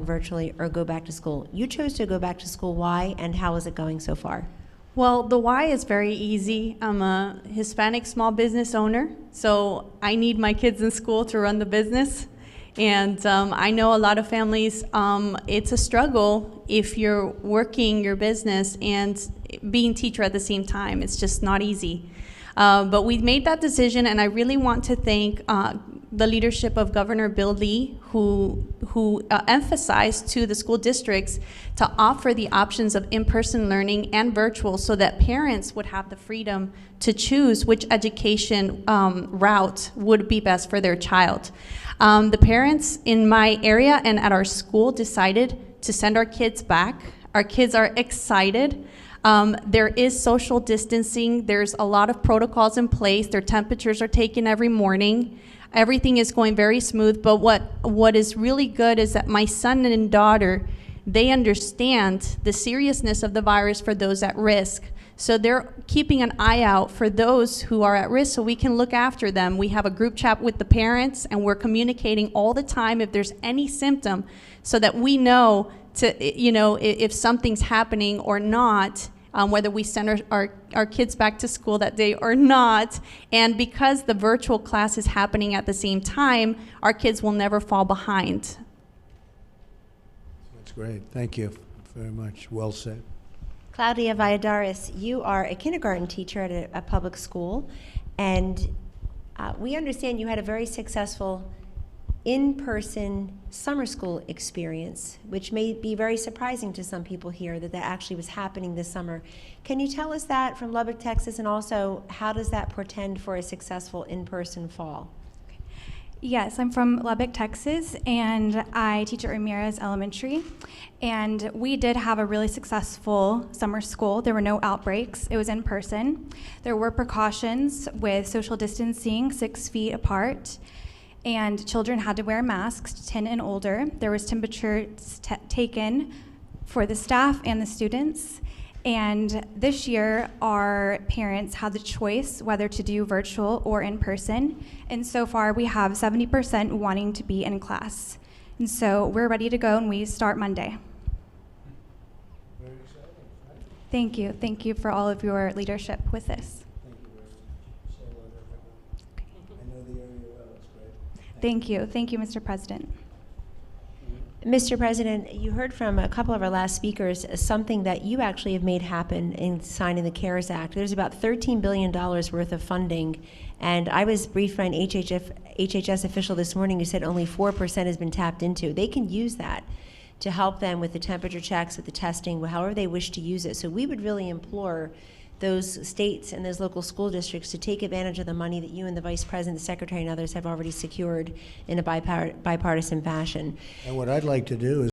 virtually or go back to school. You chose to go back to school. Why, and how is it going so far? Well, the why is very easy. I'm a Hispanic small business owner, so I need my kids in school to run the business. And I know a lot of families, it's a struggle if you're working your business and being teacher at the same time. It's just not easy. But we made that decision, and I really want to thank the leadership of Governor Bill Lee, who emphasized to the school districts to offer the options of in-person learning and virtual so that parents would have the freedom to choose which education route would be best for their child. The parents in my area and at our school decided to send our kids back. Our kids are excited. There is social distancing. There's a lot of protocols in place. Their temperatures are taken every morning. Everything is going very smooth, but what is really good is that my son and daughter, they understand the seriousness of the virus for those at risk. So they're keeping an eye out for those who are at risk so we can look after them. We have a group chat with the parents, and we're communicating all the time if there's any symptom so that we know if something's happening or not, whether we send our kids back to school that day or not. And because the virtual class is happening at the same time, our kids will never fall behind. That's great. Thank you very much. Well said. Claudia Valladares, you are a kindergarten teacher at a public school, and we understand you had a very successful in-person summer school experience, which may be very surprising to some people here that actually was happening this summer. Can you tell us that from Lubbock, Texas, and also how does that portend for a successful in-person fall? Yes, I'm from Lubbock, Texas, and I teach at Ramirez Elementary. And we did have a really successful summer school. There were no outbreaks. It was in person. There were precautions with social distancing, 6 feet apart, and children had to wear masks, 10 and older. There was temperatures taken for the staff and the students. And this year, our parents had the choice whether to do virtual or in person. And so far, we have 70% wanting to be in class. And so we're ready to go, and we start Monday. Very exciting, right? Thank you. Thank you for all of your leadership with this. Thank you very much. Say hello to everyone. I know the area well. It's great. Thank you. Thank you, Mr. President. Mr. President, you heard from a couple of our last speakers something that you actually have made happen in signing the CARES Act. There's about $13 billion worth of funding, and I was briefed by an HHS official this morning who said only 4% has been tapped into. They can use that to help them with the temperature checks, with the testing, however they wish to use it. So we would really implore those states and those local school districts to take advantage of the money that you and the Vice President, the Secretary, and others have already secured in a bipartisan fashion. And what I'd like to do is